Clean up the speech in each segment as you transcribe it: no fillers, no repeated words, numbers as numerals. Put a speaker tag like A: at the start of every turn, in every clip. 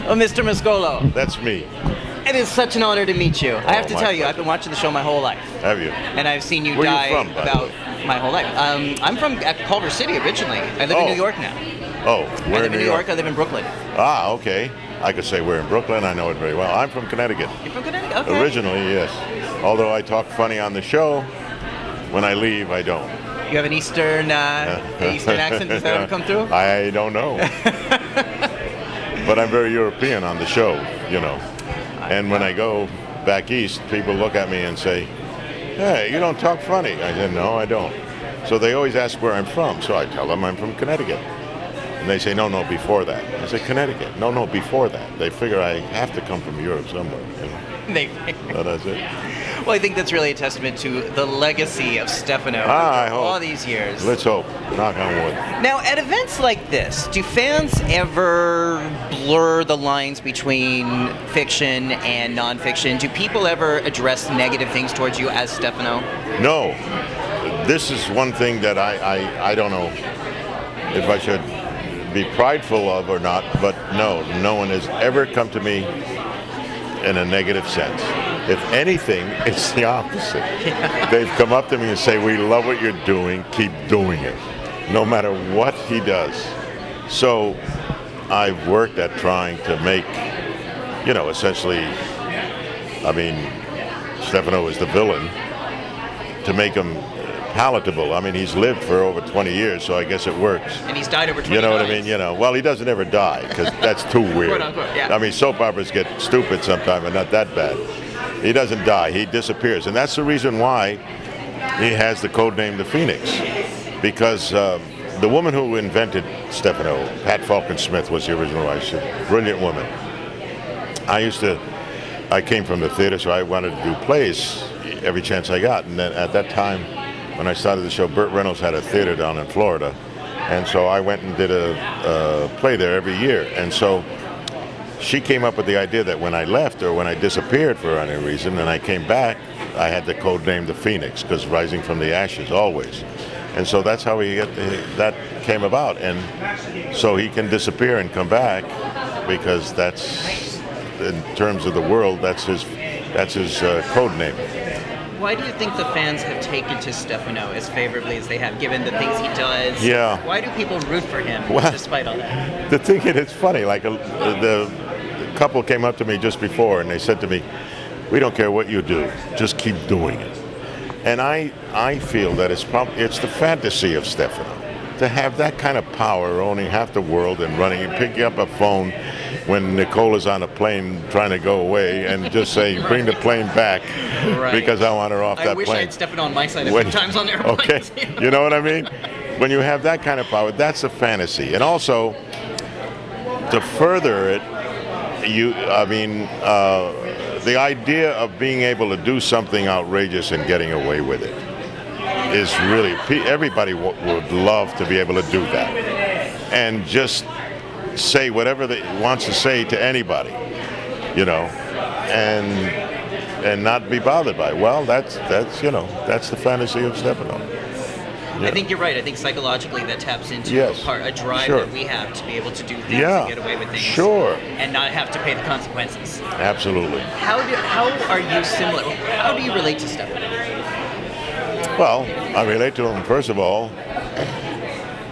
A: Oh, Mr. Mascolo.
B: That's me.
A: It is such an honor to meet you. I have to
B: my
A: tell you,
B: pleasure.
A: I've been watching the show my whole life.
B: Have you?
A: And I've seen you
B: Where
A: die
B: you from, by the
A: about
B: way?
A: my whole life. I'm from Culver City originally. I live in New York now.
B: Oh,
A: I
B: where
A: live in New York. I live in Brooklyn.
B: Ah, okay. I could say we're in Brooklyn. I know it very well. I'm from Connecticut.
A: You're from Connecticut? Okay.
B: Originally, yes. Although I talk funny on the show, when I leave, I don't.
A: You have an Eastern accent? Does that ever come through?
B: I don't know. But I'm very European on the show, you know. And when I go back east, people look at me and say, hey, you don't talk funny. I said, no, I don't. So they always ask where I'm from. So I tell them I'm from Connecticut. And they say, no, before that. I say, Connecticut. No, before that. They figure I have to come from Europe somewhere. You know? So that's it.
A: Well, I think that's really a testament to the legacy of Stefano
B: I hope.
A: all these years.
B: Let's hope. Knock on wood.
A: Now, at events like this, do fans ever blur the lines between fiction and nonfiction? Do people ever address negative things towards you as Stefano?
B: No. This is one thing that I don't know if I should be prideful of or not, but no one has ever come to me in a negative sense. If anything, it's the opposite. Yeah. They've come up to me and say, we love what you're doing, keep doing it, no matter what he does. So I've worked at trying to make, essentially, Stefano is the villain, to make him palatable. I mean, he's lived for over 20 years, so I guess it works.
A: And he's died over 20
B: You know
A: times.
B: what I mean? Well, he doesn't ever die, because that's too weird.
A: Quote unquote, yeah.
B: I mean, soap operas get stupid sometimes, but not that bad. He doesn't die. He disappears. And that's the reason why he has the code name the Phoenix. Because the woman who invented Stefano, Pat Falcon Smith, was the original wife. She's a brilliant woman. I came from the theater, so I wanted to do plays every chance I got. And then at that time, when I started the show, Burt Reynolds had a theater down in Florida. And so I went and did a play there every year. And so she came up with the idea that when I left or when I disappeared for any reason and I came back, I had the code name the Phoenix, because rising from the ashes always. And so that's how that came about. And so he can disappear and come back, because that's, in terms of the world, that's his code name.
A: Why do you think the fans have taken to Stefano as favorably as they have, given the things he does?
B: Yeah.
A: Why do people root for him despite all that?
B: The thing is, it's funny, like the couple came up to me just before and they said to me, we don't care what you do, just keep doing it. And I feel that it's the fantasy of Stefano to have that kind of power, owning half the world and running and picking up a phone when Nicole is on a plane trying to go away and just say, bring the plane back, because I want her off that plane.
A: I wish I had Stefano on my side a few times on airplanes.
B: Okay, you know what I mean? When you have that kind of power, that's a fantasy. And also, to further it, the idea of being able to do something outrageous and getting away with it is really, everybody would love to be able to do that. And just say whatever they wants to say to anybody, and not be bothered by it. Well, that's the fantasy of Stefano. Yeah.
A: I think you're right. I think psychologically that taps into a drive that we have to be able to do things and get away with things.
B: Sure.
A: And not have to pay the consequences.
B: Absolutely.
A: How are you similar? How do you relate to Stefano?
B: Well, I relate to him, first of all,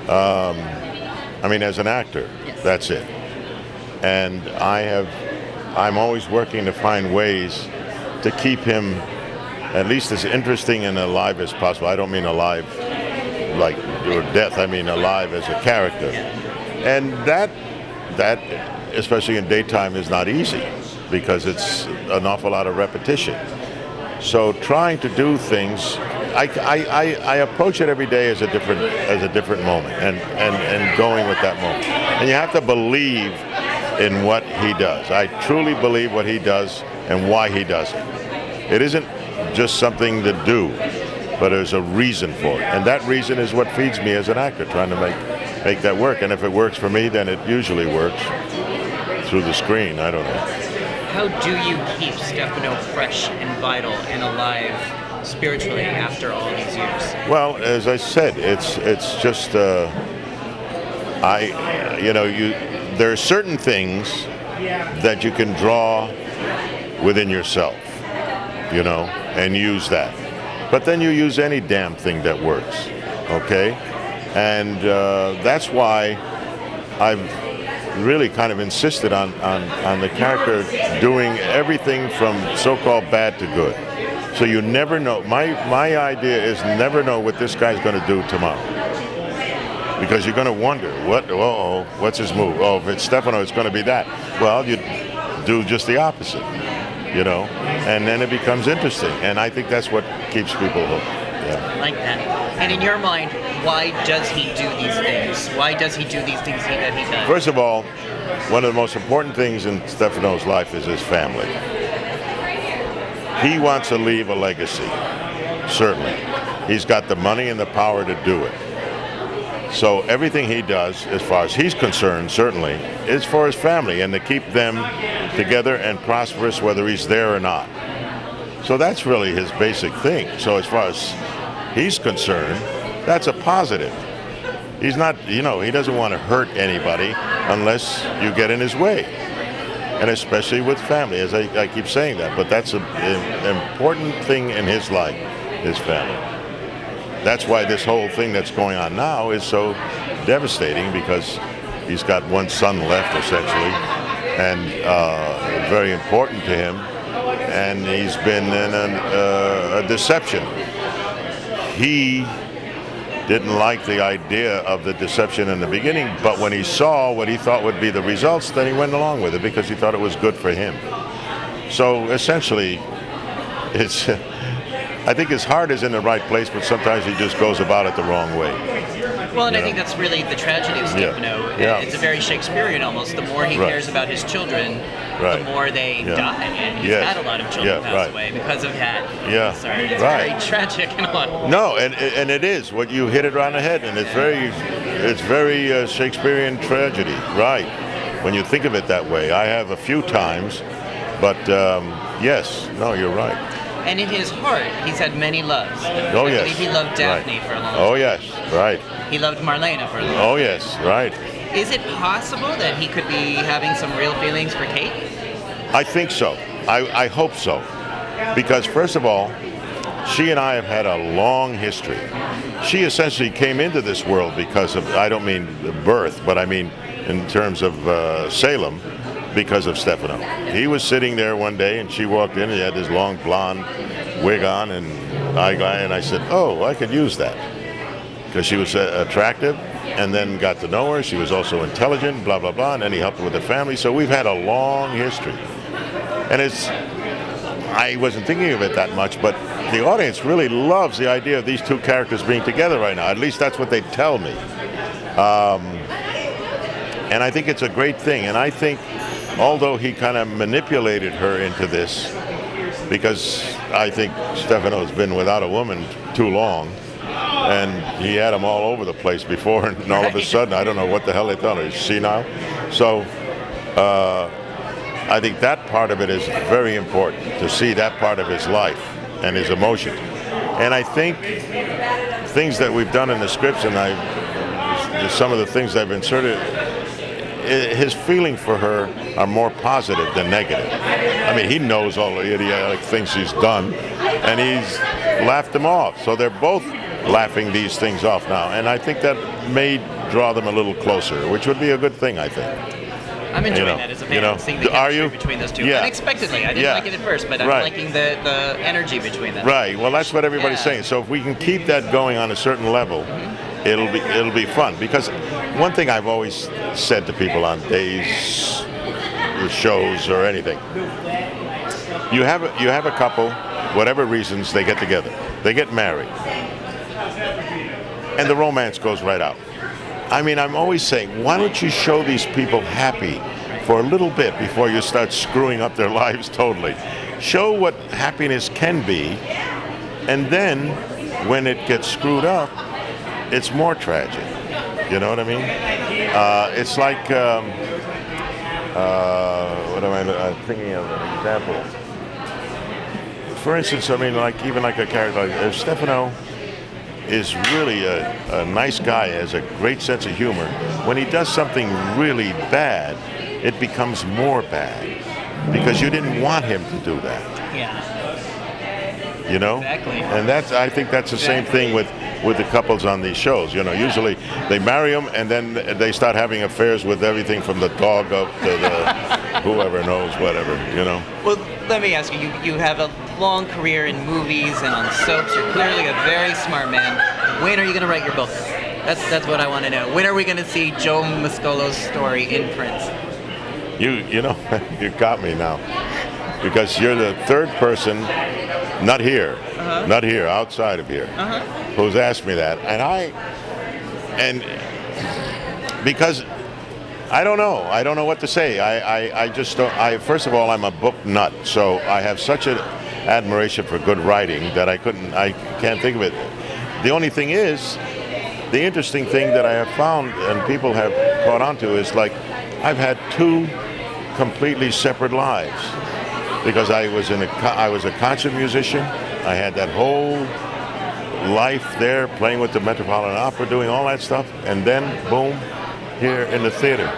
B: as an actor, that's it. And I'm always working to find ways to keep him at least as interesting and alive as possible. I don't mean alive like or death, I mean alive as a character. And that especially in daytime is not easy, because it's an awful lot of repetition. So trying to do things, I approach it every day as a different moment, and going with that moment. And you have to believe in what he does. I truly believe what he does and why he does it. It isn't just something to do, but there's a reason for it. And that reason is what feeds me as an actor, trying to make that work. And if it works for me, then it usually works through the screen. I don't know.
A: How do you keep Stefano fresh and vital and alive spiritually after all these years?
B: Well, as I said, it's just there are certain things that you can draw within yourself, you know, and use that. But then you use any damn thing that works, okay? And that's why I've really kind of insisted on the character doing everything from so-called bad to good. So you never know. My idea is never know what this guy's going to do tomorrow. Because you're going to wonder, what's his move? Oh, if it's Stefano, it's going to be that. Well, you do just the opposite, you know, and then it becomes interesting. And I think that's what keeps people hooked. Yeah.
A: I like that. And in your mind, why does he do these things? Why does he do these things that he does?
B: First of all, one of the most important things in Stefano's life is his family. He wants to leave a legacy, certainly. He's got the money and the power to do it. So everything he does, as far as he's concerned, certainly, is for his family and to keep them together and prosperous whether he's there or not. So that's really his basic thing. So as far as he's concerned, that's a positive. He's not, you know, he doesn't want to hurt anybody unless you get in his way. And especially with family, as I keep saying that. But that's an important thing in his life, his family. That's why this whole thing that's going on now is so devastating, because he's got one son left, essentially, and very important to him. And he's been in a deception. He didn't like the idea of the deception in the beginning, but when he saw what he thought would be the results, then he went along with it because he thought it was good for him. So essentially, it's I think his heart is in the right place, but sometimes he just goes about it the wrong way.
A: Well, and I think that's really the tragedy of Stefano.
B: Yeah.
A: It's a very Shakespearean almost. The more he cares about his children, the more they die. And he's had a lot of children pass away because of that.
B: Yeah.
A: Sorry, it's very tragic and all.
B: No, and it is. What you hit it on the head, and it's very Shakespearean tragedy, right? When you think of it that way. I have a few times, but yes, no, you're right.
A: And in his heart, he's had many loves.
B: Oh, yes.
A: I believe he loved Daphne for a long time.
B: Oh, yes, right.
A: He loved Marlena for a long time.
B: Oh, yes, right.
A: Is it possible that he could be having some real feelings for Kate?
B: I think so. I hope so. Because, first of all, she and I have had a long history. She essentially came into this world because of, I don't mean birth, but I mean in terms of Salem, because of Stefano. He was sitting there one day and she walked in and he had this long blonde wig on and eyeglass, and I said, oh, I could use that. Because she was attractive, and then got to know her. She was also intelligent, blah, blah, blah, and then he helped her with the family. So we've had a long history. And I wasn't thinking of it that much, but the audience really loves the idea of these two characters being together right now. At least that's what they tell me. And I think it's a great thing. And I think, although he kind of manipulated her into this, because I think Stefano's been without a woman too long, and he had them all over the place before, and all of a sudden, I don't know what the hell they thought, he's senile. So I think that part of it is very important, to see that part of his life and his emotions. And I think things that we've done in the scripts, and some of the things I've inserted, his feeling for her are more positive than negative. I mean, he knows all the idiotic things she's done, and he's laughed them off. So they're both laughing these things off now, and I think that may draw them a little closer, which would be a good thing, I think.
A: I'm enjoying that as a fan, seeing the chemistry between those two. Unexpectedly. I didn't like it at first, but I'm liking the energy between them.
B: Right. Well, that's what everybody's saying. So if we can keep that going on a certain level, it'll be fun. Because one thing I've always said to people on days, or shows, or anything, you have a couple, whatever reasons, they get together, they get married, and the romance goes right out. I mean, I'm always saying, why don't you show these people happy for a little bit before you start screwing up their lives totally? Show what happiness can be, and then when it gets screwed up, it's more tragic. You know what I mean? It's like, what am I thinking of an example? For instance, I mean, even like a character like Stefano is really a nice guy, has a great sense of humor. When he does something really bad, it becomes more bad because you didn't want him to do that.
A: Yeah.
B: You know?
A: Exactly.
B: And I think that's the same thing with the couples on these shows. You know, usually they marry them and then they start having affairs with everything from the dog up to the whoever knows, whatever, you know.
A: Well, let me ask you, you have a long career in movies and on soaps. You're clearly a very smart man. When are you going to write your book? That's what I want to know. When are we going to see Joe Mascolo's story in print?
B: You know, you got me now. Because you're the third person, not here, outside of here, who's asked me that. And because I don't know what to say. I just don't, first of all, I'm a book nut, so I have such an admiration for good writing that I can't think of it. The only thing is, the interesting thing that I have found and people have caught on to is like, I've had two completely separate lives. Because I was a concert musician. I had that whole life there, playing with the Metropolitan Opera, doing all that stuff, and then boom, here in the theater.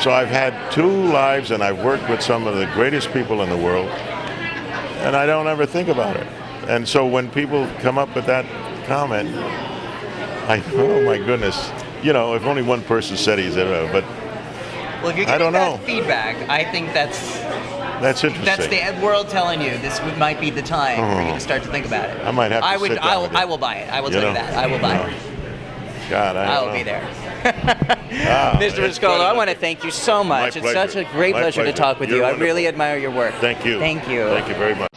B: So I've had two lives, and I've worked with some of the greatest people in the world, and I don't ever think about it. And so when people come up with that comment, oh my goodness, you know, if only one person said he's but.
A: Well, if you're getting that feedback, I think that's
B: interesting.
A: That's the world telling you this might be the time for you to start to think about it.
B: I might have to sit down with it.
A: I will buy it. I will tell you that. I will buy it.
B: God, I
A: will be there. Mr. Mascolo, I want to thank you so much. It's such a great pleasure to talk with you. I really admire your work.
B: Thank you.
A: Thank you.
B: Thank you very much.